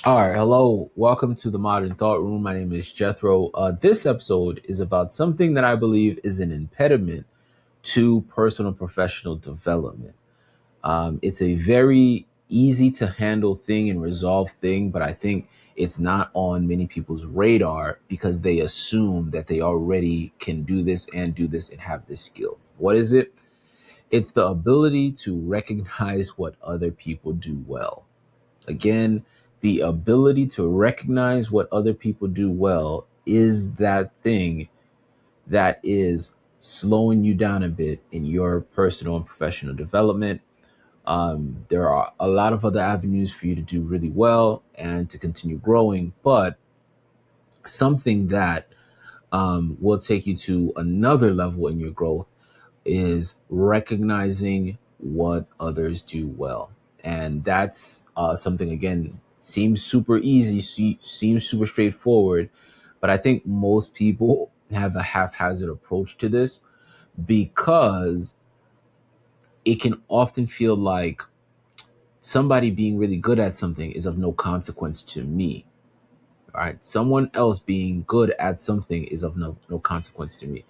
All right, hello, welcome to the Modern Thought Room. My name is Jethro. This episode is about something that I believe is an impediment to personal and professional development. It's a very easy to handle thing and resolve thing, but I think it's not on many people's radar because they assume that they already can do this and have this skill. What is it? It's the ability to recognize what other people do well. Again, the ability to recognize what other people do well is that thing that is slowing you down a bit in your personal and professional development. There are a lot of other avenues for you to do really well and to continue growing, but something that will take you to another level in your growth is recognizing what others do well. And that's something, again, seems super easy, seems super straightforward, but I think most people have a haphazard approach to this because it can often feel like somebody being really good at something is of no consequence to me. All right. Someone else being good at something is of no consequence to me.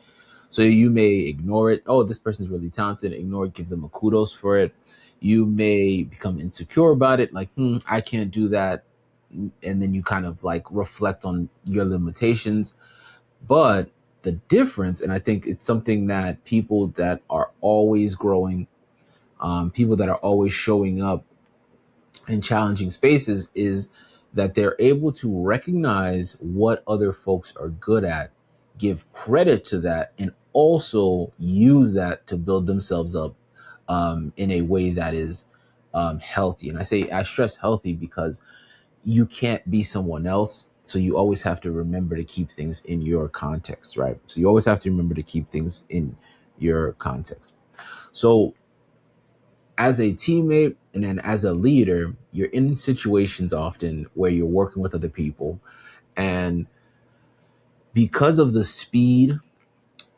So you may ignore it. Oh, this person's really talented. Ignore it. Give them a kudos for it. You may become insecure about it. Like, I can't do that. And then you kind of like reflect on your limitations. But the difference, and I think it's something that people that are always growing, people that are always showing up in challenging spaces, is that they're able to recognize what other folks are good at, give credit to that, and also use that to build themselves up in a way that is healthy. And I stress healthy because you can't be someone else. So you always have to remember to keep things in your context, right? So you always have to remember to keep things in your context. So as a teammate and then as a leader, you're in situations often where you're working with other people. And because of the speed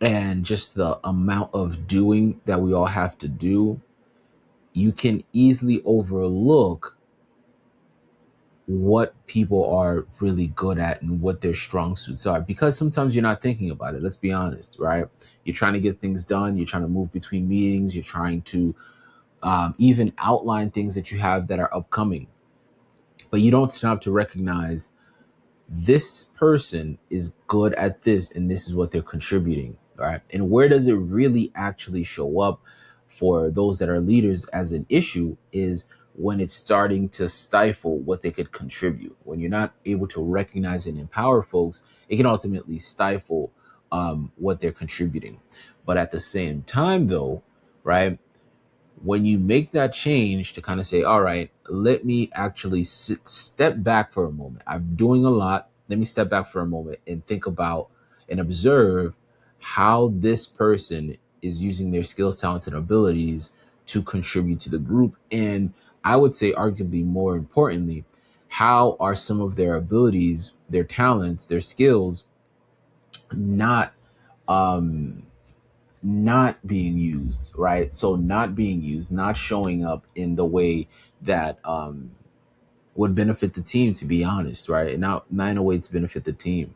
and just the amount of doing that we all have to do, you can easily overlook what people are really good at and what their strong suits are because sometimes you're not thinking about it. Let's be honest, right? You're trying to get things done, you're trying to move between meetings, you're trying to even outline things that you have that are upcoming, but you don't stop to recognize this person is good at this and this is what they're contributing, right? And where does it really actually show up for those that are leaders as an issue is when it's starting to stifle what they could contribute. When you're not able to recognize and empower folks, it can ultimately stifle what they're contributing. But at the same time, though, right, when you make that change to kind of say, all right, let me actually step back for a moment. I'm doing a lot. Let me step back for a moment and think about and observe how this person is using their skills, talents, and abilities to contribute to the group. And I would say, arguably more importantly, how are some of their abilities, their talents, their skills not um not being used, right? So not being used, not showing up in the way that would benefit the team, to be honest, right? And not in a way to benefit the team.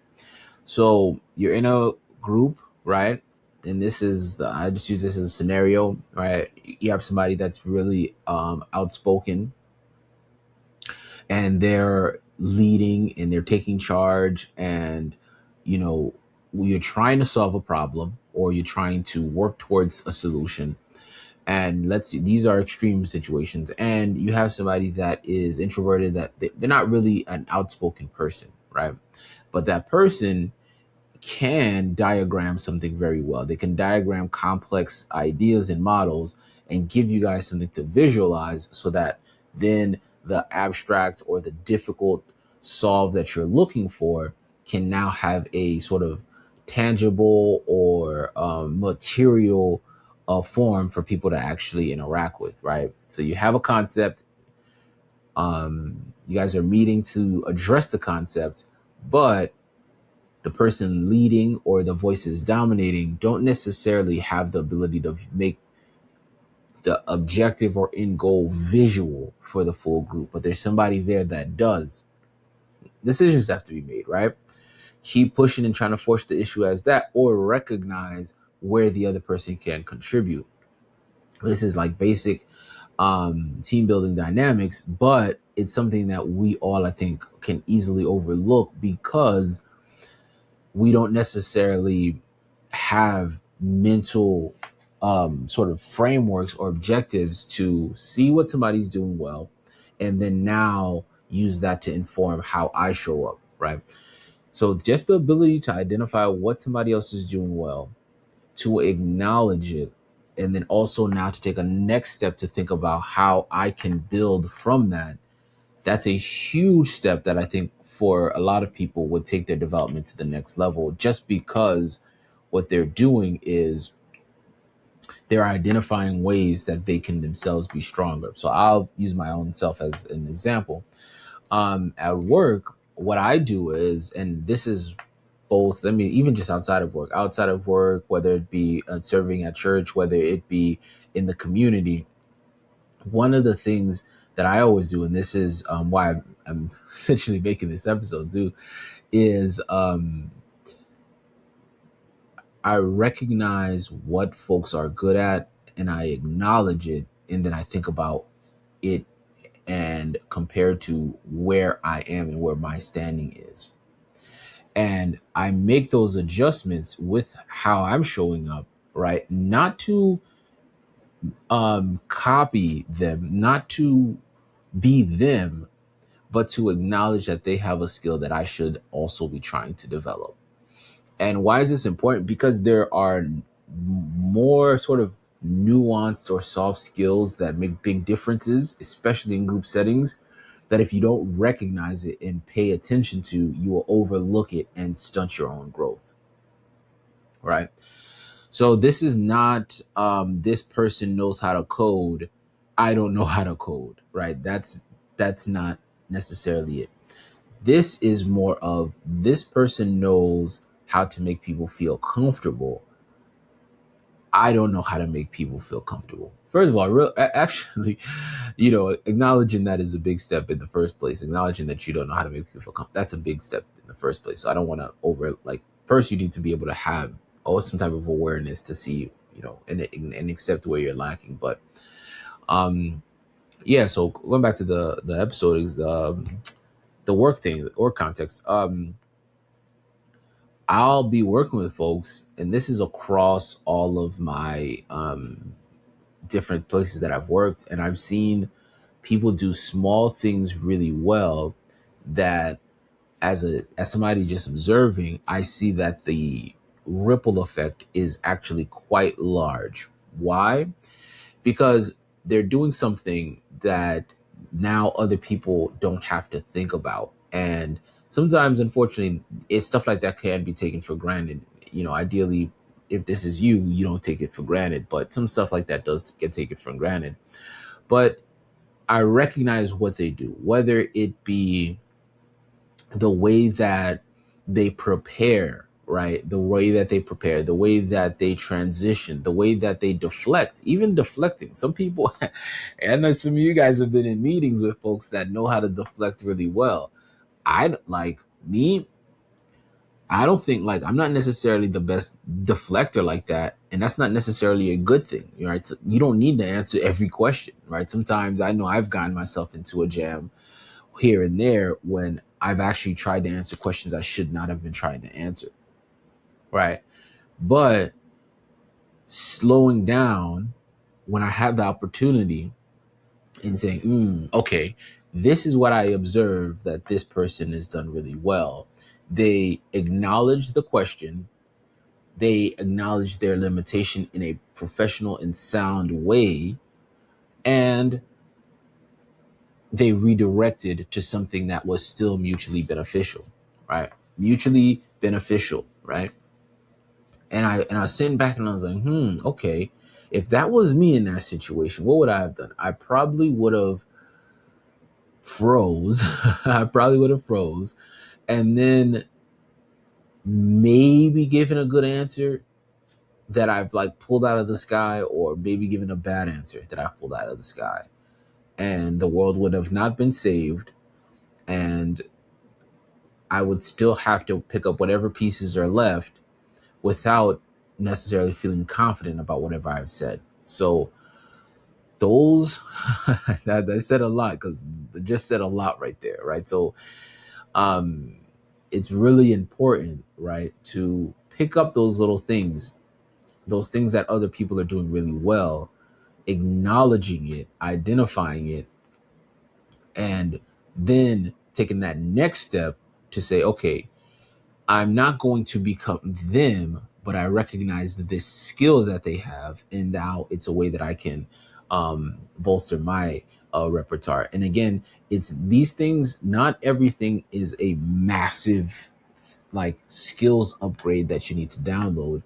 So you're in a group, right? And this is I just use this as a scenario, right? You have somebody that's really outspoken and they're leading and they're taking charge, and you know you're trying to solve a problem or you're trying to work towards a solution. And let's see, these are extreme situations, and you have somebody that is introverted, that they're not really an outspoken person, right? But that person can diagram something very well. They can diagram complex ideas and models and give you guys something to visualize so that then the abstract or the difficult solve that you're looking for can now have a sort of tangible or material form for people to actually interact with, right? So you have a concept, you guys are meeting to address the concept, but the person leading or the voices dominating don't necessarily have the ability to make the objective or end goal visual for the full group, but there's somebody there that does. decisions have to be made, right? Keep pushing and trying to force the issue as that, or recognize where the other person can contribute. This is like basic team building dynamics, but it's something that we all, I think, can easily overlook because we don't necessarily have mental sort of frameworks or objectives to see what somebody's doing well and then now use that to inform how I show up, right? So just the ability to identify what somebody else is doing well, to acknowledge it, and then also now to take a next step to think about how I can build from that. That's a huge step that I think for a lot of people would take their development to the next level, just because what they're doing is they're identifying ways that they can themselves be stronger. So I'll use my own self as an example. At work, what I do is, and this is both, I mean, even just outside of work, whether it be serving at church, whether it be in the community, one of the things that I always do, and this is why I'm essentially making this episode too, is I recognize what folks are good at and I acknowledge it, and then I think about it and compare to where I am and where my standing is. And I make those adjustments with how I'm showing up, right? Not to copy them, not to be them, but to acknowledge that they have a skill that I should also be trying to develop. And why is this important? Because there are more sort of nuanced or soft skills that make big differences, especially in group settings, that if you don't recognize it and pay attention to, you will overlook it and stunt your own growth, right? So this is not this person knows how to code, I don't know how to code, right? That's not necessarily it. This is more of this person knows how to make people feel comfortable, I don't know how to make people feel comfortable. First of all, actually, acknowledging that is a big step in the first place. Acknowledging that you don't know how to make people feel comfortable, that's a big step in the first place. So I don't want to first you need to be able to have some type of awareness to see, and accept where you're lacking. But yeah, so going back to the episode is the work thing or context. I'll be working with folks, and this is across all of my different places that I've worked, and I've seen people do small things really well that as somebody just observing, I see that the ripple effect is actually quite large. Why? Because they're doing something that now other people don't have to think about. And sometimes, unfortunately, it's stuff like that can be taken for granted. Ideally, if this is you, you don't take it for granted, but some stuff like that does get taken for granted. But I recognize what they do, whether it be the way that they prepare, right? The way that they prepare, the way that they transition, the way that they deflect, even deflecting. Some people, and I know some of you guys have been in meetings with folks that know how to deflect really well. I don't think, I'm not necessarily the best deflector like that, and that's not necessarily a good thing, right? So you don't need to answer every question, right? Sometimes I know I've gotten myself into a jam here and there when I've actually tried to answer questions I should not have been trying to answer, right? But slowing down when I have the opportunity and saying, okay, this is what I observe that this person has done really well. They acknowledge the question, they acknowledge their limitation in a professional and sound way, and they redirected to something that was still mutually beneficial, right? Mutually beneficial, right? And I was sitting back and I was like, okay, if that was me in that situation, what would I have done? I probably would have froze. I probably would have froze, and then maybe given a good answer that I've pulled out of the sky, or maybe given a bad answer that I've pulled out of the sky, and the world would have not been saved, and I would still have to pick up whatever pieces are left without necessarily feeling confident about whatever I've said. So those that said a lot, because just said a lot right there, right? So um it's really important, right, to pick up those little things, those things that other people are doing really well, acknowledging it, identifying it, and then taking that next step to say, okay, I'm not going to become them, but I recognize this skill that they have, and now it's a way that I can bolster my repertoire. And again, it's these things. Not everything is a massive like skills upgrade that you need to download,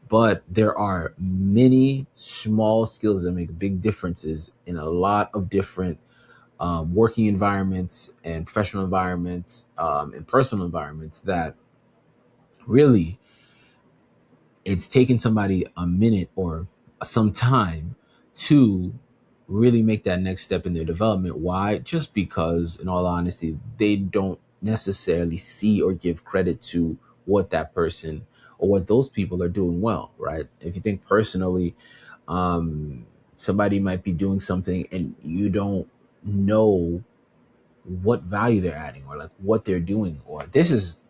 but there are many small skills that make big differences in a lot of different working environments and professional environments and personal environments that really it's taken somebody a minute or some time to really make that next step in their development. Why? Just because, in all honesty, they don't necessarily see or give credit to what that person or what those people are doing well, right? If you think personally, somebody might be doing something and you don't know what value they're adding or like what they're doing, or this is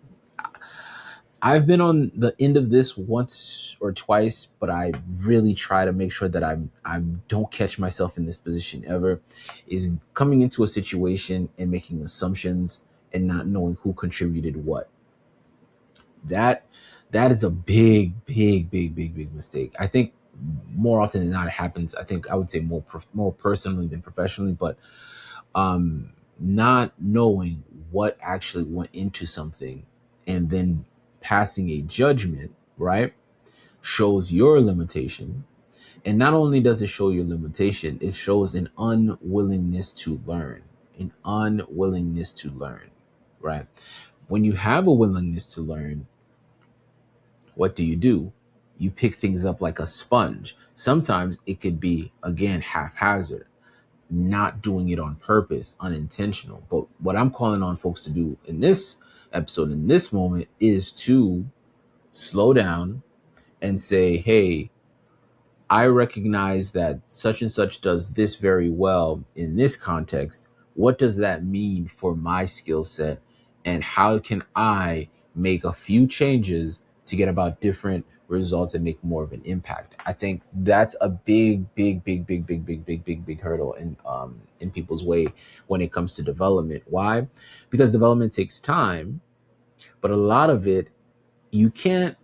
I've been on the end of this once or twice, but I really try to make sure that I don't catch myself in this position ever. Is coming into a situation and making assumptions and not knowing who contributed what. That that is a big mistake. I think more often than not it happens. I think I would say more personally than professionally, but not knowing what actually went into something and then passing a judgment, right, shows your limitation. And not only does it show your limitation, it shows an unwillingness to learn, an unwillingness to learn, right? When you have a willingness to learn, what do? You pick things up like a sponge. Sometimes it could be, again, haphazard, not doing it on purpose, unintentional. But what I'm calling on folks to do in this episode, in this moment, is to slow down and say, hey, I recognize that such and such does this very well in this context. What does that mean for my skill set? And how can I make a few changes to get about different results and make more of an impact? I think that's a big hurdle in people's way when it comes to development. Why? Because development takes time, but a lot of it you can't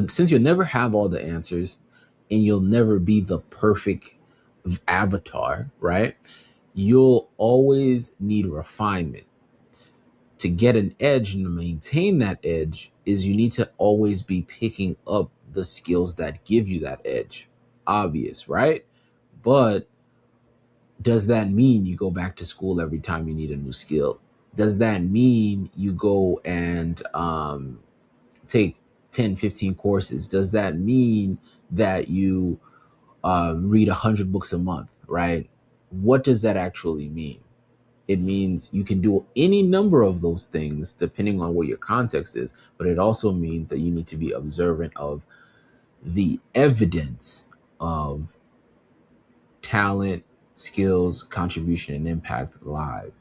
since you'll never have all the answers and you'll never be the perfect avatar, right? You'll always need refinement. To get an edge and to maintain that edge is you need to always be picking up the skills that give you that edge. Obvious, right? But does that mean you go back to school every time you need a new skill? Does that mean you go and take 10, 15 courses? Does that mean that you read 100 books a month, right? What does that actually mean? It means you can do any number of those things depending on what your context is, but it also means that you need to be observant of the evidence of talent, skills, contribution, and impact live.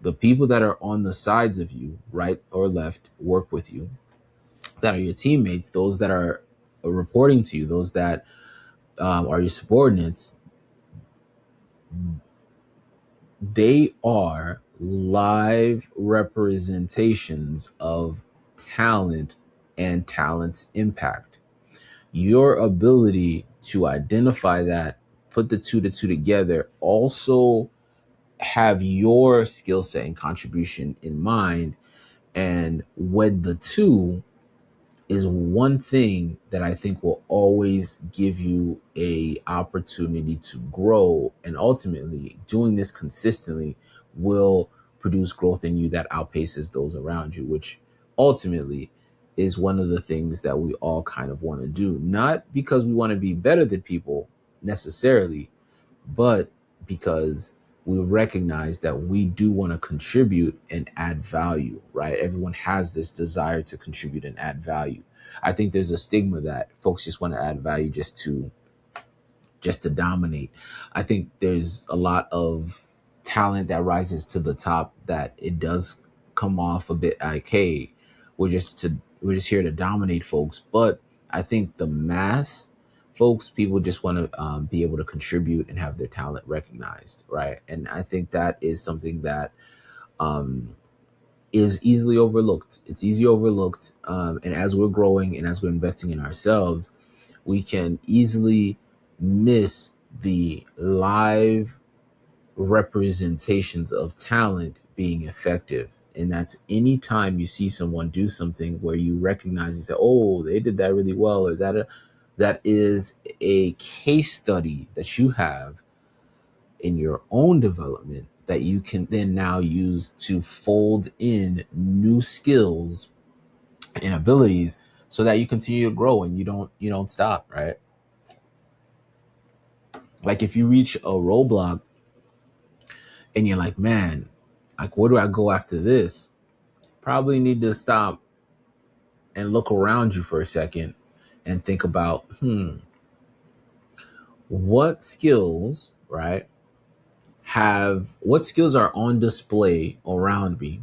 The people that are on the sides of you, right or left, work with you, that are your teammates, those that are reporting to you, those that are your subordinates, they are live representations of talent and talent's impact. Your ability to identify that, put the two together, also have your skill set and contribution in mind, and wed the two is one thing that I think will always give you a opportunity to grow, and ultimately doing this consistently will produce growth in you that outpaces those around you, which ultimately is one of the things that we all kind of want to do, not because we want to be better than people necessarily, but because we recognize that we do want to contribute and add value, right? Everyone has this desire to contribute and add value. I think there's a stigma that folks just want to add value just to dominate. I think there's a lot of talent that rises to the top that it does come off a bit like, hey, we're just here to dominate folks. But I think the mass folks, people just want to be able to contribute and have their talent recognized, right? And I think that is something that um, is easily overlooked. It's easy overlooked, and as we're growing and as we're investing in ourselves, we can easily miss the live representations of talent being effective. And that's anytime you see someone do something where you recognize and say, oh, they did that really well, or that is a case study that you have in your own development that you can then now use to fold in new skills and abilities so that you continue to grow and you don't stop, right? Like if you reach a roadblock and you're like, man, like where do I go after this? Probably need to stop and look around you for a second and think about, what skills, right? What skills are on display around me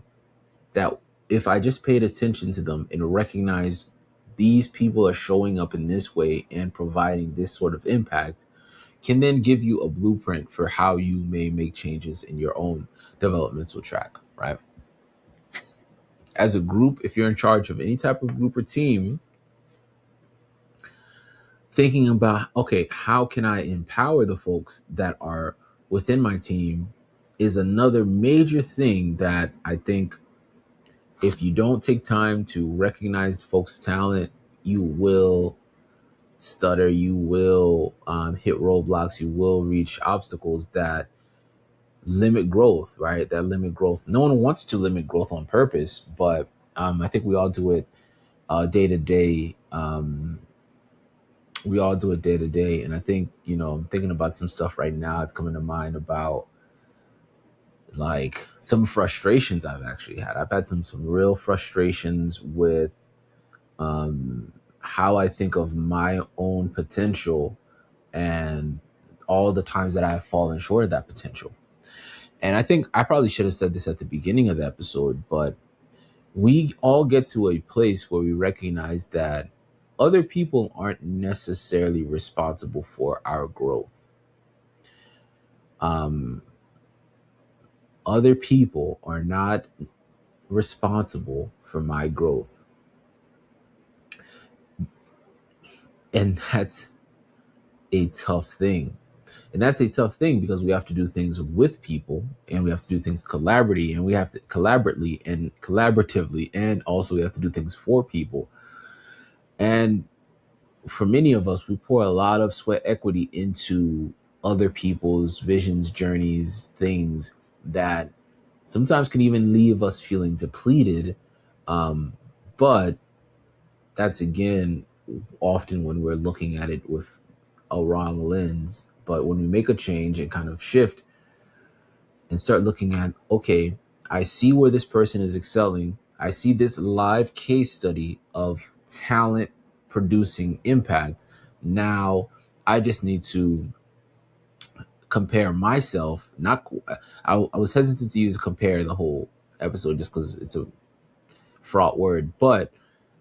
that if I just paid attention to them and recognize these people are showing up in this way and providing this sort of impact, can then give you a blueprint for how you may make changes in your own developmental track, right? As a group, if you're in charge of any type of group or team, thinking about, okay, how can I empower the folks that are within my team is another major thing that I think if you don't take time to recognize folks' talent, you will stutter, you will hit roadblocks, you will reach obstacles that limit growth, right? That limit growth. No one wants to limit growth on purpose, but I think we all do it day to day. We all do it day to day. And I think, I'm thinking about some stuff right now. It's coming to mind about like some frustrations I've actually had. I've had some real frustrations with how I think of my own potential and all the times that I have fallen short of that potential. And I think I probably should have said this at the beginning of the episode, but we all get to a place where we recognize that other people aren't necessarily responsible for our growth. Um, Other people are not responsible for my growth. And that's a tough thing. And that's a tough thing because we have to do things with people and we have to do things collaboratively and we have to collaboratively and also we have to do things for people. And for many of us, we pour a lot of sweat equity into other people's visions, journeys, things that sometimes can even leave us feeling depleted. But that's again often when we're looking at it with a wrong lens. But when we make a change and kind of shift and start looking at, okay, I see where this person is excelling. I see this live case study of talent producing impact. Now I just need to compare myself. Not, I was hesitant to use compare the whole episode just because it's a fraught word, but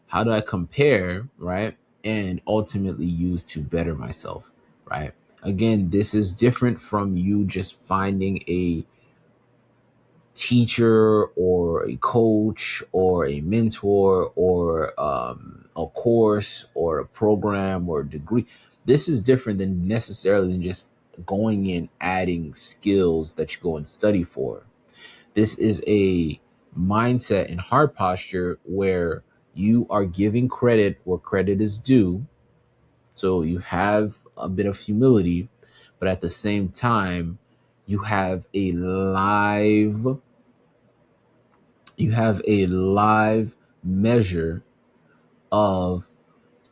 how do I compare, right? And ultimately use to better myself, right? Again, this is different from you just finding a teacher or a coach or a mentor or a course or a program or a degree. This is different than necessarily than just going in adding skills that you go and study for. This is a mindset and heart posture where you are giving credit where credit is due. So you have a bit of humility, but at the same time, you have a live you have a live measure of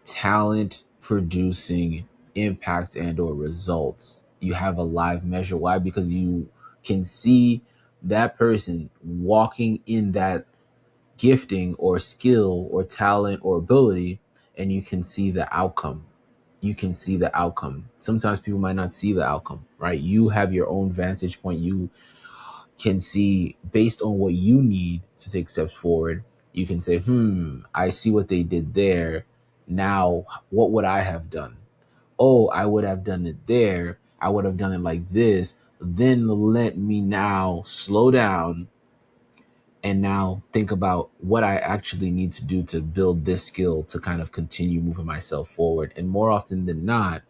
talent producing impact and or results. You have a live measure. Why? Because can see that person walking in that gifting or skill or talent or ability, and you can see the outcome. You can see the outcome. Sometimes people might not see the outcome, right? You have your own vantage point. You can see based on what you need to take steps forward. You can say, I see what they did there. Now, what would I have done? Oh, I would have done it there. I would have done it like this. Then let me now slow down and now think about what I actually need to do to build this skill to kind of continue moving myself forward. And more often than not,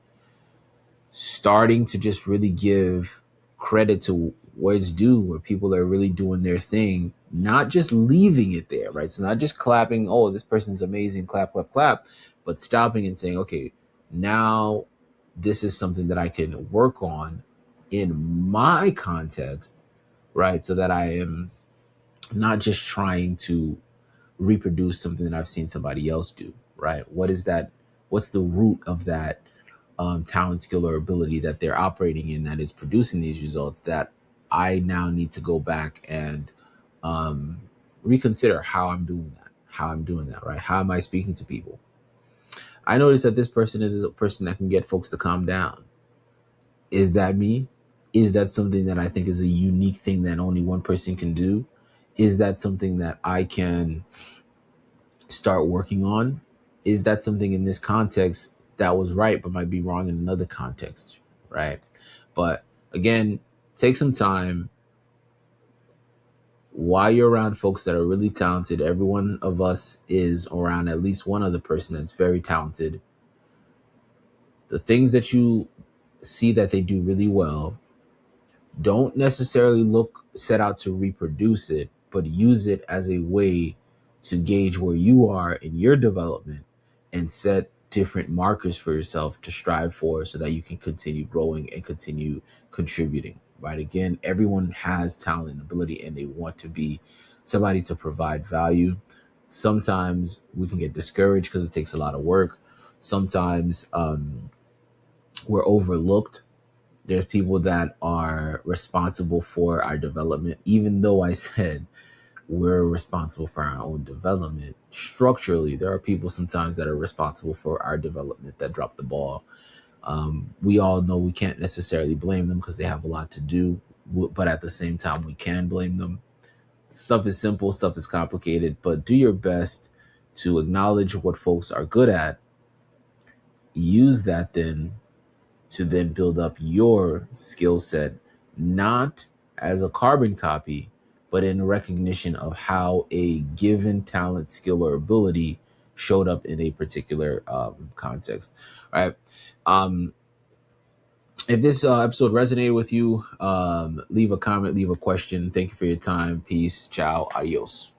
starting to just really give credit to where it's due, where people are really doing their thing, not just leaving it there, right? So not just clapping, oh, this person's amazing, clap, clap, clap, but stopping and saying, okay, now this is something that I can work on in my context, right? So that I am not just trying to reproduce something that I've seen somebody else do, right? What is that? What's the root of that talent, skill, or ability that they're operating in that is producing these results that I now need to go back and um, reconsider how I'm doing that, right? How am I speaking to people? I noticed that this person is a person that can get folks to calm down. Is that me? Is that something that I think is a unique thing that only one person can do? Is that something that I can start working on? Is that something in this context that was right but might be wrong in another context, right? But again, take some time while you're around folks that are really talented. Every one of us is around at least one other person that's very talented. The things that you see that they do really well, don't necessarily set out to reproduce it, but use it as a way to gauge where you are in your development and set different markers for yourself to strive for so that you can continue growing and continue contributing, right? Again, everyone has talent and ability and they want to be somebody to provide value. Sometimes we can get discouraged because it takes a lot of work. Sometimes we're overlooked. There's people that are responsible for our development, even though I said we're responsible for our own development. Structurally, there are people sometimes that are responsible for our development that drop the ball. We all know we can't necessarily blame them because they have a lot to do, but at the same time, we can blame them. Stuff is simple, stuff is complicated, but do your best to acknowledge what folks are good at. Use that then to then build up your skill set, not as a carbon copy, but in recognition of how a given talent, skill, or ability showed up in a particular context. All right. Um, if this episode resonated with you, leave a comment, leave a question. Thank you for your time. Peace. Ciao. Adios.